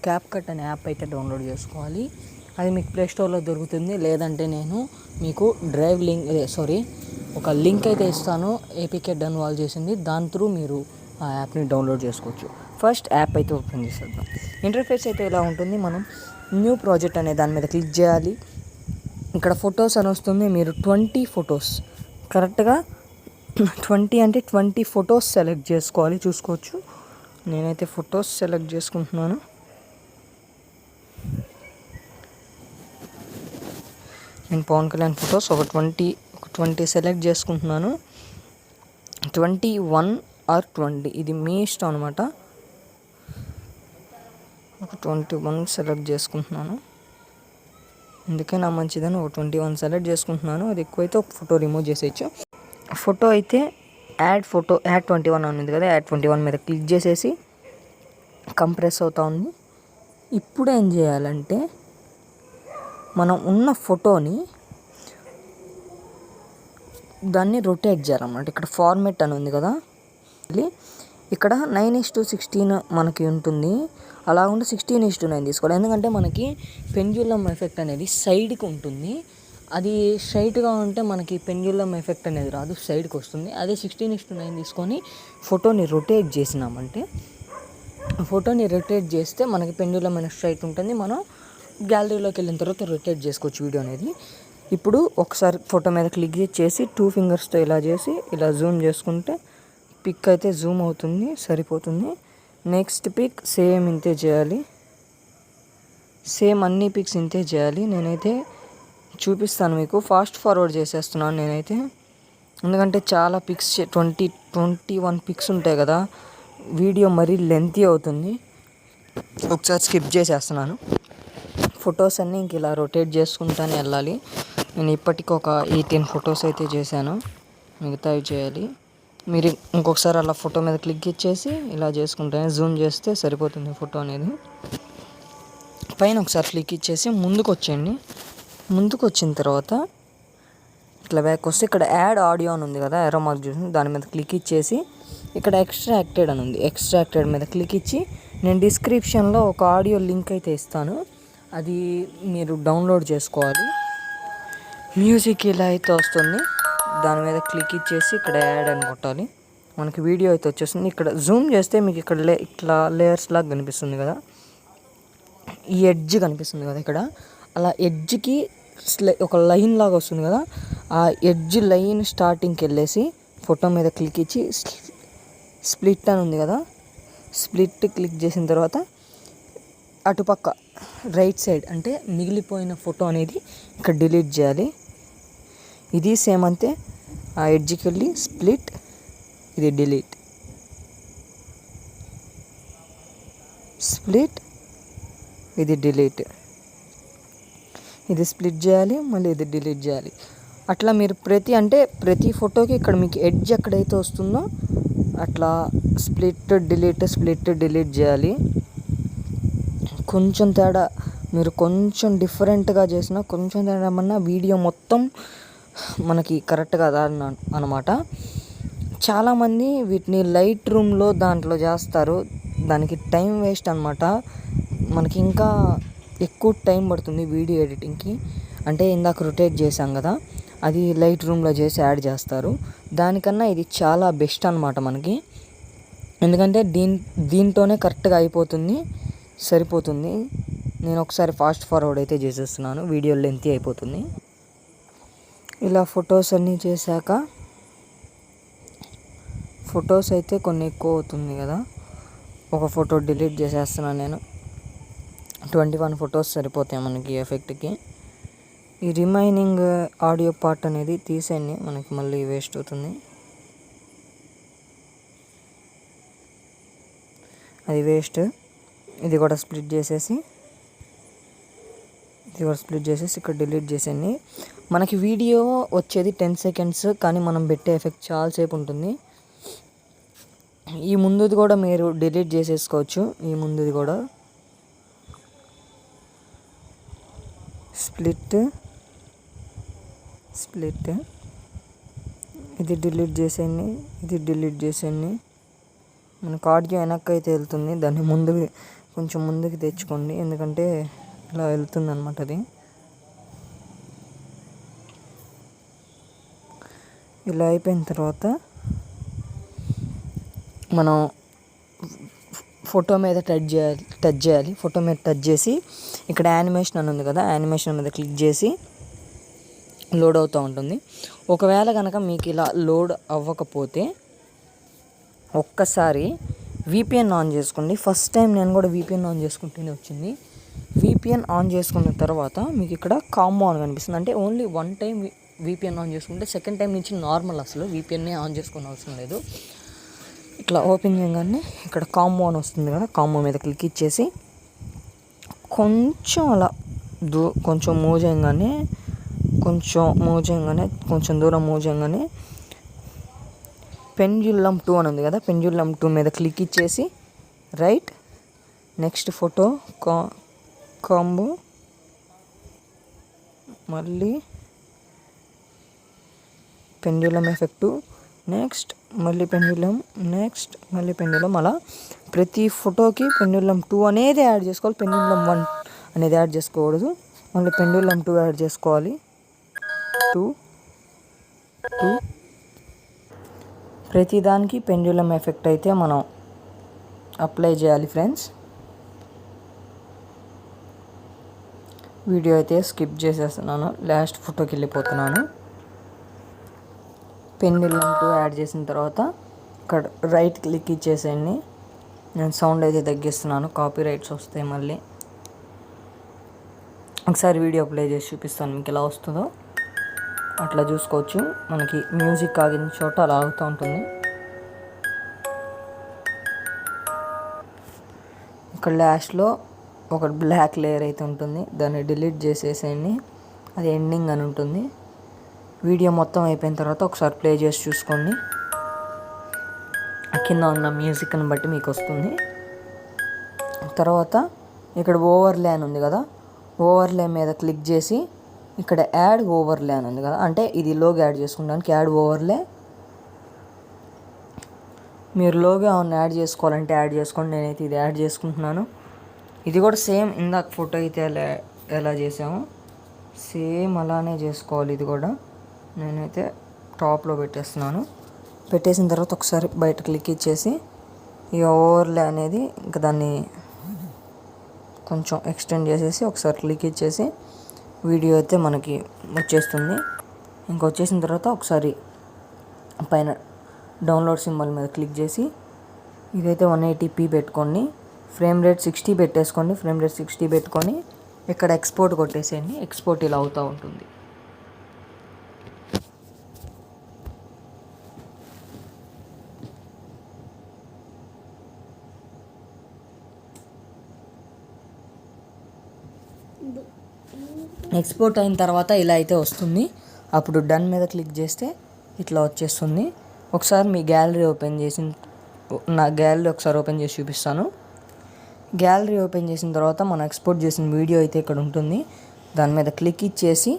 CapCut అనే app అయితే download చేసుకోవాలి. అది మీకు ప్లే స్టోర్లో దొరుకుతుంది. లేదంటే నేను మీకు ఒక లింక్ అయితే ఇస్తాను, ఏపీకే డన్ వాళ్ళు చేసింది. దాని త్రూ మీరు ఆ యాప్ని డౌన్లోడ్ చేసుకోవచ్చు. ఫస్ట్ యాప్ అయితే ఓపెన్ చేసేద్దాం. ఇంటర్ఫేస్ అయితే ఇలా ఉంటుంది. మనం న్యూ ప్రాజెక్ట్ అనే దాని మీద క్లిక్ చేయాలి. ఇక్కడ ఫొటోస్ అని వస్తుంది. మీరు 20 ఫొటోస్ కరెక్ట్గా 20 ఫొటోస్ సెలెక్ట్ చేసుకోవాలి. చూసుకోవచ్చు, నేనైతే ఫొటోస్ సెలెక్ట్ చేసుకుంటున్నాను. నేను పవన్ కళ్యాణ్ ఫొటోస్ ఒక 20 సెలెక్ట్ చేసుకుంటున్నాను. 21 or 20 ఇది మీ ఇష్టం అనమాట. ఒక 21 సెలెక్ట్ చేసుకుంటున్నాను. ఎందుకైనా మంచిదని ఒక 21 సెలెక్ట్ చేసుకుంటున్నాను. అది ఎక్కువైతే ఒక ఫోటో రిమూవ్ చేసేయచ్చు. ఫోటో అయితే యాడ్ 21 ఉంది కదా, యాడ్ 21 మీద క్లిక్ చేసేసి కంప్రెస్ అవుతా ఉంది. ఇప్పుడు ఏం చేయాలంటే మనం ఉన్న ఫోటోని దాన్ని రొటేట్ చేయాలన్నమాట. ఇక్కడ ఫార్మేట్ అని ఉంది కదా, ఇక్కడ 9:16 మనకి ఉంటుంది. అలా ఉంటే 16:9 తీసుకోవాలి. ఎందుకంటే మనకి పెండ్యులమ్ ఎఫెక్ట్ అనేది సైడ్కి ఉంటుంది. అది స్ట్రైట్గా ఉంటే మనకి పెండ్యులమ్ ఎఫెక్ట్ అనేది రాదు, సైడ్కి వస్తుంది. అదే 16:9 తీసుకొని ఫోటోని రొటేట్ చేసినామంటే, ఫోటోని రొటేట్ చేస్తే మనకి పెండ్యులమ్ అనేది స్ట్రైట్ ఉంటుంది. మనం గ్యాలరీలోకి వెళ్ళిన తర్వాత రొటేట్ చేసుకోవచ్చు వీడియో అనేది. ఇప్పుడు ఒకసారి ఫోటో మీద క్లిక్ చేసి 2 ఫింగర్స్తో ఇలా చేసి ఇలా జూమ్ చేసుకుంటే పిక్ అయితే జూమ్ అవుతుంది, సరిపోతుంది. నెక్స్ట్ పిక్ సేమ్ ఇంతే చేయాలి. సేమ్ అన్ని పిక్స్ ఇంతే చేయాలి. నేనైతే చూపిస్తాను మీకు, ఫాస్ట్ ఫార్వర్డ్ చేసేస్తున్నాను నేనైతే. ఎందుకంటే చాలా పిక్స్ 21 పిక్స్ ఉంటాయి కదా, వీడియో మరీ లెంతీ అవుతుంది. ఒకసారి స్కిప్ చేసేస్తున్నాను. ఫొటోస్ అన్నీ ఇంక ఇలా రొటేట్ చేసుకుంటానే వెళ్ళాలి. నేను ఇప్పటికి ఒక 18 ఫొటోస్ అయితే చేశాను, మిగతావి చేయాలి. మీరు ఇంకొకసారి అలా ఫోటో మీద క్లిక్ ఇచ్చేసి ఇలా చేసుకుంటేనే జూమ్ చేస్తే సరిపోతుంది ఫోటో అనేది. పైన ఒకసారి క్లిక్ ఇచ్చేసి ముందుకు వచ్చేయండి. ముందుకు వచ్చిన తర్వాత ఇట్లా బ్యాక్ వస్తే ఇక్కడ యాడ్ ఆడియో అని ఉంది కదా, ఎర్రో మార్క్ చూసి దాని మీద క్లిక్ ఇచ్చేసి ఇక్కడ ఎక్స్ట్రాక్టెడ్ అని ఉంది, ఎక్స్ట్రాక్టెడ్ మీద క్లిక్ ఇచ్చి నేను డిస్క్రిప్షన్లో ఒక ఆడియో లింక్ అయితే ఇస్తాను, అది మీరు డౌన్లోడ్ చేసుకోవాలి. మ్యూజిక్ ఇలా అయితే వస్తుంది. దాని మీద క్లిక్ ఇచ్చేసి ఇక్కడ యాడ్ అని కొట్టాలి. మనకి వీడియో అయితే వచ్చేస్తుంది. ఇక్కడ జూమ్ చేస్తే మీకు ఇక్కడ ఇట్లా లేయర్స్ లాగా కనిపిస్తుంది కదా, ఈ ఎడ్జ్ కనిపిస్తుంది కదా ఇక్కడ, అలా ఎడ్జ్కి ఒక లైన్ లాగా వస్తుంది కదా, ఆ ఎడ్జ్ లైన్ స్టార్టింగ్కి వెళ్ళేసి ఫోటో మీద క్లిక్ ఇచ్చి స్ప్లిట్ అని ఉంది కదా, స్ప్లిట్ క్లిక్ చేసిన తర్వాత అటుపక్క రైట్ సైడ్ అంటే మిగిలిపోయిన ఫోటో అనేది ఇక్కడ డిలీట్ చేయాలి. ఇది సేమ్ అంతే, ఆ ఎడ్జ్కి వెళ్ళి స్ప్లిట్, ఇది డిలీట్, స్ప్లిట్, ఇది డిలీట్, ఇది స్ప్లిట్ చేయాలి, మళ్ళీ ఇది డిలీట్ చేయాలి. అట్లా మీరు ప్రతి ఫోటోకి ఇక్కడ మీకు ఎడ్జ్ ఎక్కడైతే వస్తుందో అట్లా స్ప్లిట్ డిలీట్ చేయాలి. కొంచెం తేడా, మీరు కొంచెం డిఫరెంట్గా చేసినా, కొంచెం తేడా ఏమన్నా వీడియో మొత్తం మనకి కరెక్ట్గా అన్నమాట. చాలామంది వీటిని లైట్ రూమ్లో దాంట్లో చేస్తారు, దానికి టైం వేస్ట్ అనమాట. మనకి ఇంకా ఎక్కువ టైం పడుతుంది వీడియో ఎడిటింగ్కి. అంటే ఇందాక రొటేట్ చేసాం కదా, అది లైట్ రూమ్లో చేసి యాడ్ చేస్తారు. దానికన్నా ఇది చాలా బెస్ట్ అనమాట మనకి. ఎందుకంటే దీంతోనే కరెక్ట్గా అయిపోతుంది, సరిపోతుంది. నేను ఒకసారి ఫాస్ట్ ఫార్వర్డ్ అయితే చేసేస్తున్నాను, వీడియో లెంతీ అయిపోతుంది. ఇలా ఫొటోస్ అన్నీ చేశాక, ఫొటోస్ అయితే కొన్ని ఎక్కువ అవుతుంది కదా, ఒక ఫోటో డిలీట్ చేసేస్తున్నాను నేను. 21 ఫొటోస్ సరిపోతాయి మనకి ఎఫెక్ట్కి. ఈ రిమైనింగ్ ఆడియో పార్ట్ అనేది తీసేయండి, మనకి మళ్ళీ వేస్ట్ అవుతుంది. అది వేస్ట్. ఇది కూడా స్ప్లిట్ చేసేసి ఇక్కడ డిలీట్ చేసేయండి. మనకి వీడియో వచ్చేది 10 సెకండ్స్, కానీ మనం పెట్టే ఎఫెక్ట్ చాలాసేపు ఉంటుంది. ఈ ముందుది కూడా మీరు డిలీట్ చేసేసుకోవచ్చు. ఈ ముందుది కూడా స్ప్లిట్, ఇది డిలీట్ చేసేయండి. మనకు ఆడియో వెనక్కి అయితే వెళ్తుంది, దాన్ని ముందు కొంచెం ముందుకు తెచ్చుకోండి, ఎందుకంటే ఇలా వెళ్తుంది అనమాట అది. ఇలా అయిపోయిన తర్వాత మనం ఫోటో మీద టచ్ చేయాలి. ఫోటో మీద టచ్ చేసి ఇక్కడ యానిమేషన్ అని ఉంది కదా, యానిమేషన్ మీద క్లిక్ చేసి లోడ్ అవుతూ ఉంటుంది. ఒకవేళ కనుక మీకు ఇలా లోడ్ అవ్వకపోతే ఒక్కసారి VPN ఆన్ చేసుకోండి. ఫస్ట్ టైం నేను కూడా VPN ఆన్ చేసుకుంటూనే వచ్చింది. VPN ఆన్ చేసుకున్న తర్వాత మీకు ఇక్కడ కాంబో అని కనిపిస్తుంది. అంటే only one time VPN on చేసుకుంటే సెకండ్ టైం నుంచి నార్మల్, అసలు VPNనే ఆన్ చేసుకునే అవసరం లేదు. ఇట్లా ఓపెన్ చేయగానే ఇక్కడ కాంబో అని వస్తుంది కదా, కాంబో మీద క్లిక్ ఇచ్చేసి కొంచెం అలా కొంచెం మూవ్ చేయగానే కొంచెం దూరం మూవ్ చేయగానే pendulum 2 అని ఉంది కదా, pendulum 2 మీద క్లిక్ ఇచ్చేసి రైట్, నెక్స్ట్ ఫోటో కాంబో, మళ్ళీ పెండ్యులం ఎఫెక్టు, నెక్స్ట్ మళ్ళీ పెండ్యులం, నెక్స్ట్ మళ్ళీ పెండ్యులం. అలా ప్రతి ఫోటోకి pendulum 2 అనేది యాడ్ చేసుకోవాలి. pendulum 1 అనేది యాడ్ చేసుకోకూడదు. మళ్ళీ pendulum 2 యాడ్ చేసుకోవాలి. 2 ప్రతిదానికి పెండ్యులం ఎఫెక్ట్ అయితే మనం అప్లై చేయాలి ఫ్రెండ్స్. వీడియో అయితే స్కిప్ చేసేస్తున్నాను, లాస్ట్ ఫోటోకి వెళ్ళిపోతున్నాను. pendulum 2 యాడ్ చేసిన తర్వాత ఇక్కడ రైట్ క్లిక్ ఇచ్చేసేయండి. నేను సౌండ్ అయితే తగ్గిస్తున్నాను, కాపీ రైట్స్ వస్తాయి మళ్ళీ. ఒకసారి వీడియో ప్లే చేసి చూపిస్తాను మీకు ఎలా వస్తుందో. అట్లా చూసుకోవచ్చు. మనకి మ్యూజిక్ ఆగిన చోట అలా ఆగుతూ ఉంటుంది. ఇక్కడ లాస్ట్లో ఒక బ్లాక్ లేయర్ అయితే ఉంటుంది, దాన్ని డిలీట్ చేసేసేయండి. అది ఎండింగ్ అని ఉంటుంది. వీడియో మొత్తం అయిపోయిన తర్వాత ఒకసారి ప్లే చేసి చూసుకోండి. కింద ఉన్న మ్యూజిక్ని బట్టి మీకు వస్తుంది. తర్వాత ఇక్కడ ఓవర్లే అని ఉంది కదా, ఓవర్లే మీద క్లిక్ చేసి ఇక్కడ యాడ్ ఓవర్లే అని ఉంది కదా, అంటే ఇది లోగో యాడ్ చేసుకోవడానికి యాడ్ ఓవర్లే. మీరు లోగో ఏమన్నా యాడ్ చేసుకోవాలంటే యాడ్ చేసుకోండి. నేనైతే ఇది యాడ్ చేసుకుంటున్నాను. ఇది కూడా సేమ్ ఇందాక ఫోటో అయితే ఎలా చేసామో సేమ్ అలానే చేసుకోవాలి. ఇది కూడా నేనైతే టాప్లో పెట్టేస్తున్నాను. పెట్టేసిన తర్వాత ఒకసారి బయట క్లిక్ ఇచ్చేసి ఈ ఓవర్లే అనేది ఇంకా దాన్ని కొంచెం ఎక్స్టెండ్ చేసేసి ఒకసారి క్లిక్ ఇచ్చేసి వీడియో అయితే మనకి వచ్చేస్తుంది. వచ్చేసిన తర్వాత ఒకసారి పైన డౌన్లోడ్ సింబల్ మీద క్లిక్ చేసి ఇదైతే 180p పెట్టుకోండి. ఫ్రేమ్ రేట్ 60 పెట్టేసుకోండి. ఫ్రేమ్ రేట్ 60 పెట్టుకొని ఇక్కడ ఎక్స్పోర్ట్ కొట్టేసేయండి. ఎక్స్పోర్ట్ ఇలా అవుతూ ఉంటుంది. ఎక్స్పోర్ట్ అయిన తర్వాత ఇలా అయితే వస్తుంది. అప్పుడు డన్ మీద క్లిక్ చేస్తే ఇట్లా వచ్చేస్తుంది. ఒకసారి మీ గ్యాలరీ నా గ్యాలరీ ఒకసారి ఓపెన్ చేసి చూపిస్తాను. గ్యాలరీ ఓపెన్ చేసిన తర్వాత మనం ఎక్స్పోర్ట్ చేసిన వీడియో అయితే ఇక్కడ ఉంటుంది. దాని మీద క్లిక్ ఇచ్చేసి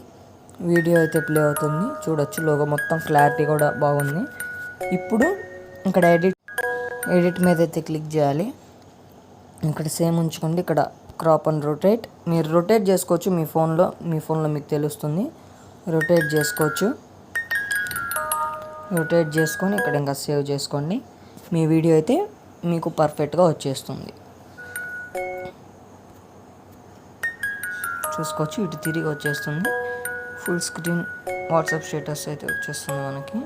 వీడియో అయితే ప్లే అవుతుంది. చూడొచ్చు, లోగో మొత్తం క్లారిటీ కూడా బాగుంది. ఇప్పుడు ఇక్కడ ఎడిట్ మీద అయితే క్లిక్ చేయాలి. ఇక్కడ సేమ్ ఉంచుకోండి. ఇక్కడ క్రాప్ అండ్ రొటేట్ మీరు రొటేట్ చేసుకోవచ్చు. మీ ఫోన్లో మీకు తెలుస్తుంది. రొటేట్ చేసుకోవచ్చు. రొటేట్ చేసుకొని ఇక్కడ ఇంకా సేవ్ చేసుకోండి. మీ వీడియో అయితే మీకు పర్ఫెక్ట్గా వచ్చేస్తుంది. చూసుకోవచ్చు, ఇటు తిరిగి వచ్చేస్తుంది. ఫుల్ స్క్రీన్ వాట్సాప్ స్టేటస్ అయితే వచ్చేస్తుంది మనకి.